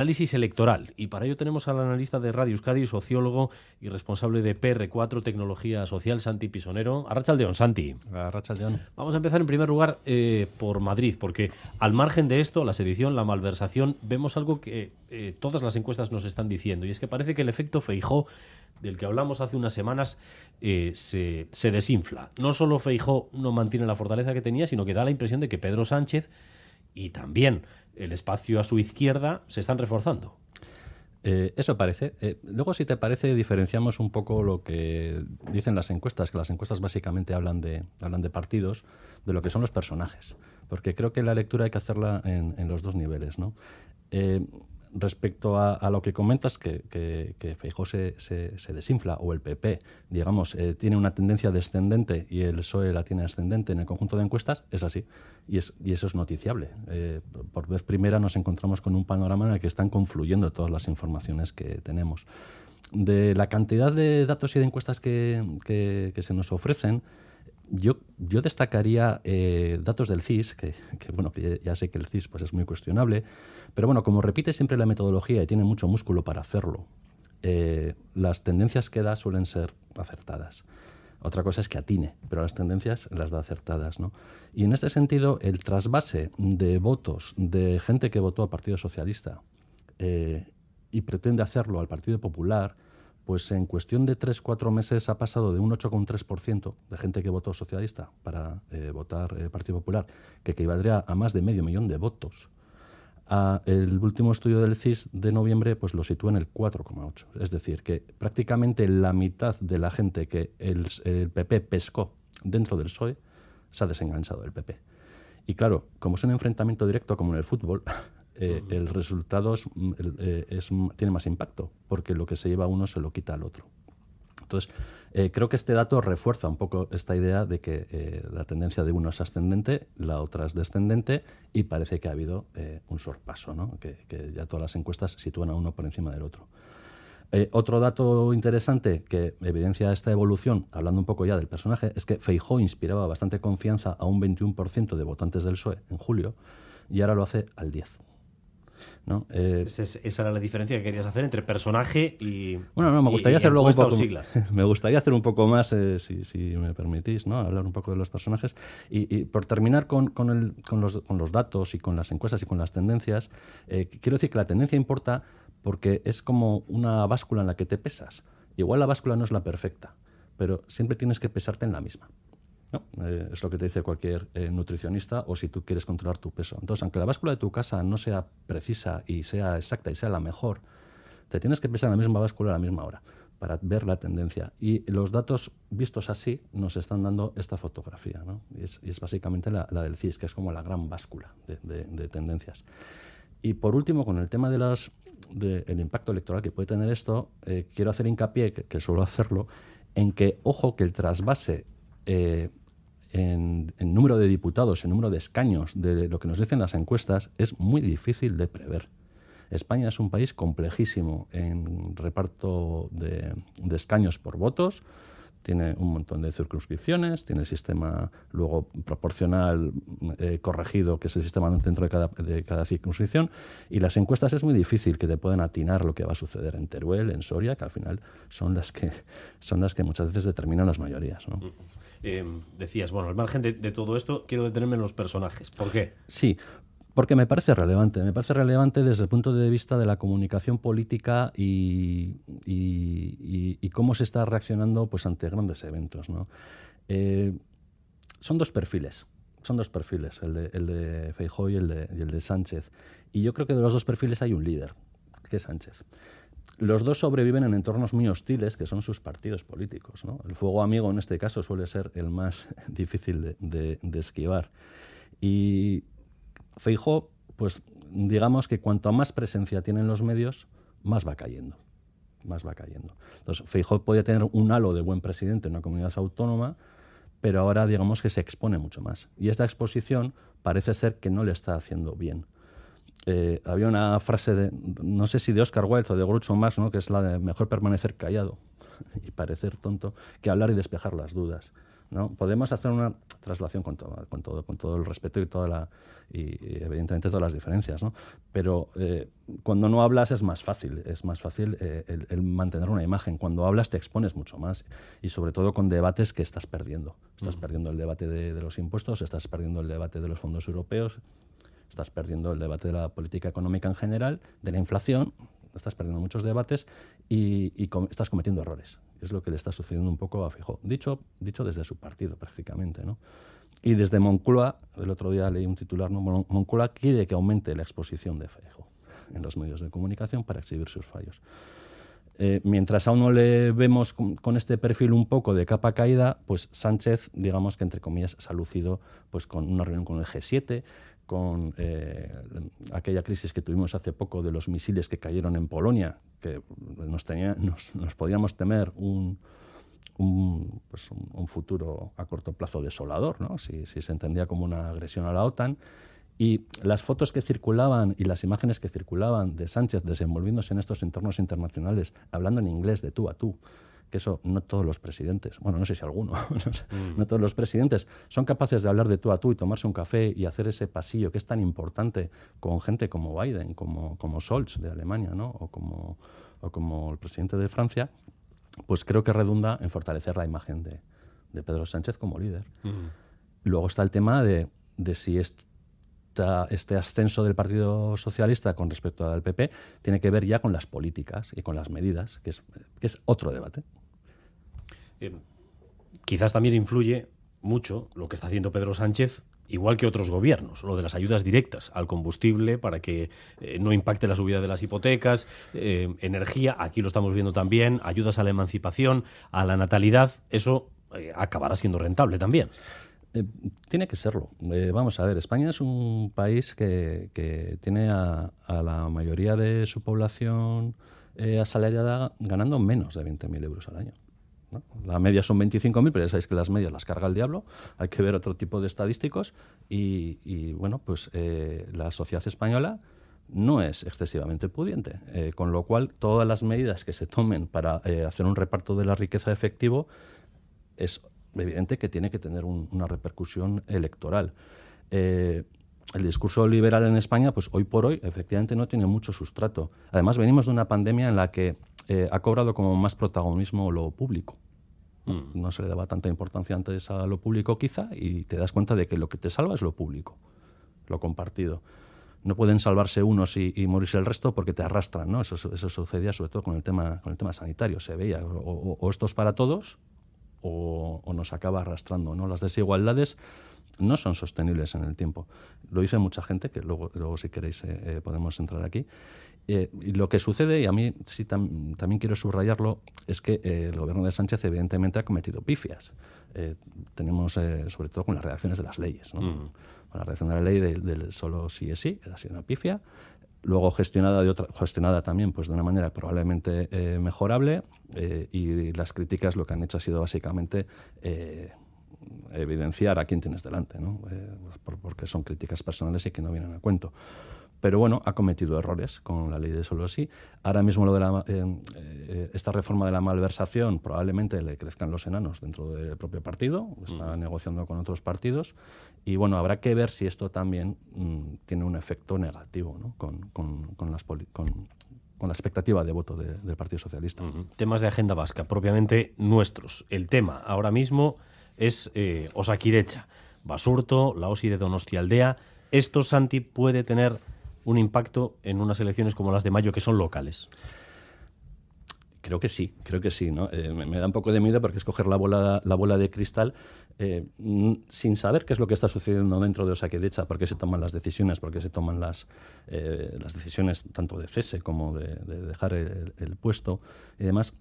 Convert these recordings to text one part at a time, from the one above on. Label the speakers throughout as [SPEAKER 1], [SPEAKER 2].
[SPEAKER 1] Análisis electoral, y para ello tenemos al analista de Radio Euskadi, sociólogo y responsable de PR4 Tecnología Social, Santi Pisonero. Arratsaldeon, Santi.
[SPEAKER 2] Arratsaldeon.
[SPEAKER 1] Vamos a empezar en primer lugar por Madrid, porque al margen de esto, la sedición, la malversación, vemos algo que todas las encuestas nos están diciendo, y es que parece que el efecto Feijóo, del que hablamos hace unas semanas, se desinfla. No solo Feijóo no mantiene la fortaleza que tenía, sino que da la impresión de que Pedro Sánchez y también el espacio a su izquierda se están reforzando.
[SPEAKER 2] Eso parece. Luego, si te parece, diferenciamos un poco lo que dicen las encuestas, que las encuestas básicamente hablan de partidos, de lo que son los personajes. Porque creo que la lectura hay que hacerla en los dos niveles, ¿no? Respecto a lo que comentas, que Feijóo se desinfla, o el PP, digamos, tiene una tendencia descendente y el PSOE la tiene ascendente en el conjunto de encuestas, es así. Y eso es noticiable. Por vez primera nos encontramos con un panorama en el que están confluyendo todas las informaciones que tenemos. De la cantidad de datos y de encuestas que se nos ofrecen, yo destacaría datos del CIS, que ya sé que el CIS pues es muy cuestionable, pero bueno, como repite siempre la metodología y tiene mucho músculo para hacerlo, las tendencias que da suelen ser acertadas. Otra cosa es que atine, pero las tendencias las da acertadas, ¿no? Y en este sentido, el trasvase de votos de gente que votó al Partido Socialista y pretende hacerlo al Partido Popular, pues en cuestión de 3-4 meses ha pasado de un 8,3% de gente que votó socialista para votar Partido Popular, que equivaldría a más de 500.000 de votos. El último estudio del CIS de noviembre pues lo sitúa en el 4,8%. Es decir, que prácticamente la mitad de la gente que el PP pescó dentro del PSOE se ha desenganchado del PP. Y claro, como es un enfrentamiento directo como en el fútbol, el resultado tiene más impacto, porque lo que se lleva a uno se lo quita al otro. Entonces, creo que este dato refuerza un poco esta idea de que la tendencia de uno es ascendente, la otra es descendente, y parece que ha habido un sorpaso, ¿no? Que ya todas las encuestas sitúan a uno por encima del otro. Otro dato interesante que evidencia esta evolución, hablando un poco ya del personaje, es que Feijóo inspiraba bastante confianza a un 21% de votantes del PSOE en julio, y ahora lo hace al 10%. ¿No?
[SPEAKER 1] Esa era la diferencia que querías hacer entre personaje y
[SPEAKER 2] bueno, no, me gustaría hacer luego un poco,
[SPEAKER 1] siglas.
[SPEAKER 2] Me gustaría hacer un poco más, si me permitís, ¿no? Hablar un poco de los personajes. Y por terminar con los datos y con las encuestas y con las tendencias, quiero decir que la tendencia importa porque es como una báscula en la que te pesas. Igual la báscula no es la perfecta, pero siempre tienes que pesarte en la misma, ¿no? Es lo que te dice cualquier nutricionista, o si tú quieres controlar tu peso. Entonces, aunque la báscula de tu casa no sea precisa y sea exacta y sea la mejor, te tienes que pesar en la misma báscula a la misma hora para ver la tendencia. Y los datos vistos así nos están dando esta fotografía, ¿no? Y es básicamente la del CIS, que es como la gran báscula de tendencias. Y por último, con el tema del impacto electoral que puede tener esto, quiero hacer hincapié, que suelo hacerlo, en que, ojo, que el trasvase en número de diputados, en número de escaños, de lo que nos dicen las encuestas, es muy difícil de prever. España es un país complejísimo en reparto de escaños por votos, tiene un montón de circunscripciones, tiene el sistema luego proporcional corregido, que es el sistema dentro de cada circunscripción, y las encuestas es muy difícil que te puedan atinar lo que va a suceder en Teruel, en Soria, que al final son las que muchas veces determinan las mayorías, ¿no?
[SPEAKER 1] Decías, bueno, al margen de todo esto, quiero detenerme en los personajes. ¿Por qué?
[SPEAKER 2] Sí, porque me parece relevante. Me parece relevante desde el punto de vista de la comunicación política y cómo se está reaccionando pues ante grandes eventos, ¿no? Son dos perfiles, el de Feijóo y el de Sánchez. Y yo creo que de los dos perfiles hay un líder, que es Sánchez. Los dos sobreviven en entornos muy hostiles, que son sus partidos políticos, ¿no? El fuego amigo en este caso suele ser el más difícil de esquivar. Y Feijóo, pues digamos que cuanto más presencia tiene en los medios, más va cayendo. Entonces, Feijóo podía tener un halo de buen presidente en una comunidad autónoma, pero ahora digamos que se expone mucho más. Y esta exposición parece ser que no le está haciendo bien. Había una frase no sé si de Oscar Wilde o de Groucho Marx, ¿no?, que es la de mejor permanecer callado y parecer tonto que hablar y despejar las dudas. ¿no? Podemos hacer una traslación con todo el respeto y evidentemente todas las diferencias, ¿no? Pero cuando no hablas es más fácil el mantener una imagen. Cuando hablas te expones mucho más y sobre todo con debates que estás perdiendo. Estás perdiendo el debate de los impuestos, estás perdiendo el debate de los fondos europeos, estás perdiendo el debate de la política económica en general, de la inflación, estás perdiendo muchos debates y estás cometiendo errores. Es lo que le está sucediendo un poco a Feijóo. Dicho desde su partido, prácticamente, ¿no? Y desde Moncloa, el otro día leí un titular, ¿no? Moncloa quiere que aumente la exposición de Feijóo en los medios de comunicación para exhibir sus fallos. Mientras a uno le vemos con este perfil un poco de capa caída, pues Sánchez, digamos que entre comillas, se ha lucido pues, con una reunión con el G7, con aquella crisis que tuvimos hace poco de los misiles que cayeron en Polonia, que nos podíamos temer un futuro a corto plazo desolador, ¿no? Si se entendía como una agresión a la OTAN. Y las fotos que circulaban y las imágenes que circulaban de Sánchez desenvolviéndose en estos entornos internacionales, hablando en inglés de tú a tú, que eso no todos los presidentes, bueno, no sé si alguno, no todos los presidentes son capaces de hablar de tú a tú y tomarse un café y hacer ese pasillo que es tan importante con gente como Biden, como Scholz de Alemania, ¿no? o como el presidente de Francia, pues creo que redunda en fortalecer la imagen de Pedro Sánchez como líder. Luego está el tema de si este ascenso del Partido Socialista con respecto al PP tiene que ver ya con las políticas y con las medidas, que es otro debate.
[SPEAKER 1] Quizás también influye mucho lo que está haciendo Pedro Sánchez, igual que otros gobiernos, lo de las ayudas directas al combustible para que no impacte la subida de las hipotecas, energía, aquí lo estamos viendo también, ayudas a la emancipación, a la natalidad, eso acabará siendo rentable también.
[SPEAKER 2] Tiene que serlo. Vamos a ver, España es un país que tiene a la mayoría de su población asalariada ganando menos de 20.000 euros al año, ¿no? La media son 25.000, pero ya sabéis que las medias las carga el diablo. Hay que ver otro tipo de estadísticos y bueno, pues la sociedad española no es excesivamente pudiente, con lo cual todas las medidas que se tomen para hacer un reparto de la riqueza efectivo es evidente que tiene que tener una repercusión electoral. El discurso liberal en España, pues hoy por hoy, efectivamente no tiene mucho sustrato. Además, venimos de una pandemia en la que ha cobrado como más protagonismo lo público. No se le daba tanta importancia antes a lo público quizá y te das cuenta de que lo que te salva es lo público, lo compartido. No pueden salvarse unos y morirse el resto porque te arrastran, ¿no? Eso sucedía sobre todo con el tema sanitario. Se veía o esto es para todos o nos acaba arrastrando, ¿no? Las desigualdades no son sostenibles en el tiempo. Lo dice mucha gente, que luego si queréis podemos entrar aquí. Y lo que sucede, y a mí sí también quiero subrayarlo, es que el gobierno de Sánchez evidentemente ha cometido pifias. Tenemos, sobre todo con las redacciones de las leyes, ¿no? Con la redacción de la ley del solo sí es sí, ha sido una pifia. Luego gestionada también pues de una manera probablemente mejorable y las críticas lo que han hecho ha sido básicamente evidenciar a quién tienes delante, ¿no? Porque son críticas personales y que no vienen a cuento. Pero bueno, ha cometido errores con la ley de solo sí. Ahora mismo lo de esta reforma de la malversación probablemente le crezcan los enanos dentro del propio partido. Está negociando con otros partidos. Y bueno, habrá que ver si esto también tiene un efecto negativo, ¿no? con la expectativa de voto del Partido Socialista.
[SPEAKER 1] Temas de agenda vasca, propiamente nuestros. El tema ahora mismo es Osakidecha, Basurto, la OSI de Donostialdea. ¿Esto, Santi, puede tener un impacto en unas elecciones como las de mayo, que son locales?
[SPEAKER 2] Creo que sí, ¿no? Me da un poco de miedo porque es coger la bola de cristal sin saber qué es lo que está sucediendo dentro de Osakidecha, por qué se toman las decisiones, por qué se toman las decisiones tanto de cese como de dejar el puesto y demás.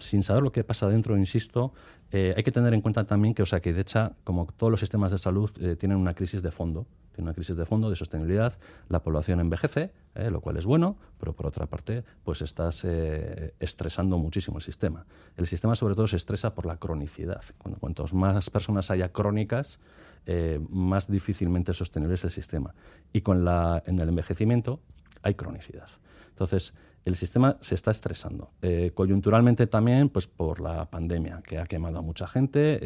[SPEAKER 2] Sin saber lo que pasa dentro, insisto, hay que tener en cuenta también que Osakidecha, como todos los sistemas de salud, tienen una crisis de fondo. Tiene una crisis de fondo, de sostenibilidad. La población envejece, lo cual es bueno, pero por otra parte, pues estás estresando muchísimo el sistema. El sistema, sobre todo, se estresa por la cronicidad. Cuantos más personas haya crónicas, más difícilmente sostenible es el sistema. Y en el envejecimiento hay cronicidad. Entonces, el sistema se está estresando. Coyunturalmente también, pues por la pandemia, que ha quemado a mucha gente,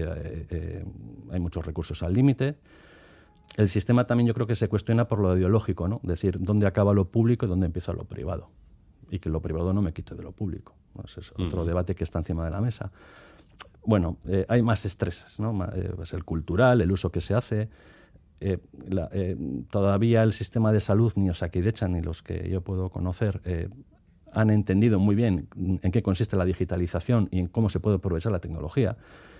[SPEAKER 2] hay muchos recursos al límite. El sistema también yo creo que se cuestiona por lo ideológico, ¿no? Es decir, dónde acaba lo público y dónde empieza lo privado. Y que lo privado no me quite de lo público. Ese es otro debate que está encima de la mesa. Bueno, hay más estreses, ¿no? Pues el cultural, el uso que se hace. Todavía el sistema de salud, ni Osakidetza ni los que yo puedo conocer, han entendido muy bien en qué consiste la digitalización y en cómo se puede aprovechar la tecnología.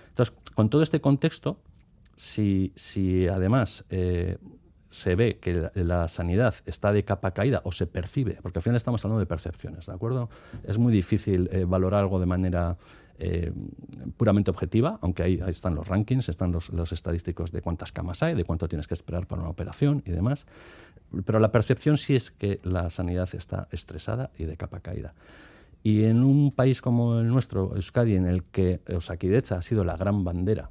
[SPEAKER 2] Entonces, con todo este contexto, si además se ve que la sanidad está de capa caída o se percibe, porque al final estamos hablando de percepciones, ¿de acuerdo? Es muy difícil valorar algo de manera puramente objetiva, aunque ahí están los rankings, están los estadísticos de cuántas camas hay, de cuánto tienes que esperar para una operación y demás. Pero la percepción sí es que la sanidad está estresada y de capa caída. Y en un país como el nuestro, Euskadi, en el que Osakidetza ha sido la gran bandera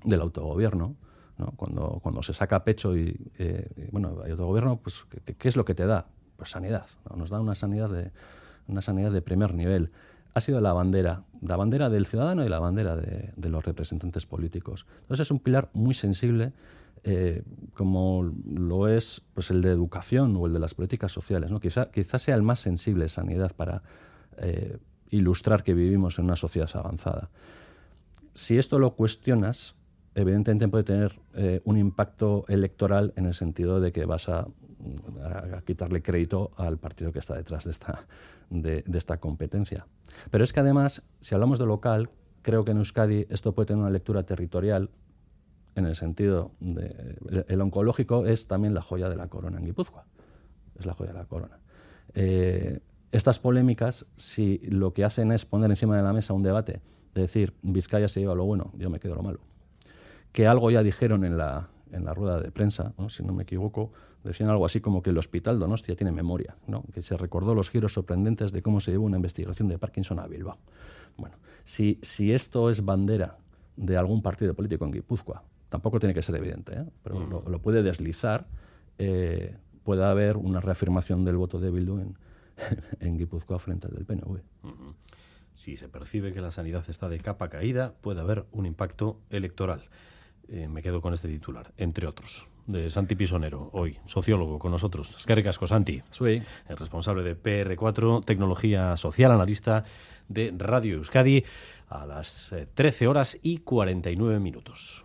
[SPEAKER 2] del autogobierno, ¿no? Cuando se saca pecho y bueno, hay autogobierno, pues ¿qué es lo que te da? Pues sanidad, ¿no? Nos da una sanidad de primer nivel. Ha sido la bandera del ciudadano y la bandera de los representantes políticos. Entonces es un pilar muy sensible, como lo es pues el de educación o el de las políticas sociales, ¿no? Quizá sea el más sensible, sanidad, para ilustrar que vivimos en una sociedad avanzada. Si esto lo cuestionas, evidentemente puede tener un impacto electoral en el sentido de que vas a quitarle crédito al partido que está detrás de esta competencia. Pero es que además, si hablamos de local, creo que en Euskadi esto puede tener una lectura territorial en el sentido de el oncológico es también la joya de la corona en Guipúzcoa. Es la joya de la corona. Estas polémicas, si lo que hacen es poner encima de la mesa un debate, de decir, Vizcaya se lleva lo bueno, yo me quedo lo malo, que algo ya dijeron en la rueda de prensa, ¿no? Si no me equivoco, decían algo así como que el Hospital Donostia tiene memoria, ¿no? Que se recordó los giros sorprendentes de cómo se llevó una investigación de Parkinson a Bilbao. Bueno, si esto es bandera de algún partido político en Guipúzcoa, tampoco tiene que ser evidente, pero lo puede deslizar, puede haber una reafirmación del voto de Bildu en Guipúzcoa frente al del PNV.
[SPEAKER 1] Si se percibe que la sanidad está de capa caída, puede haber un impacto electoral. Me quedo con este titular, entre otros, de Santi Pisonero, hoy sociólogo con nosotros. Eskerrik asko, Santi.
[SPEAKER 2] Sí.
[SPEAKER 1] El responsable de PR4, Tecnología Social, analista de Radio Euskadi, a las 13:49.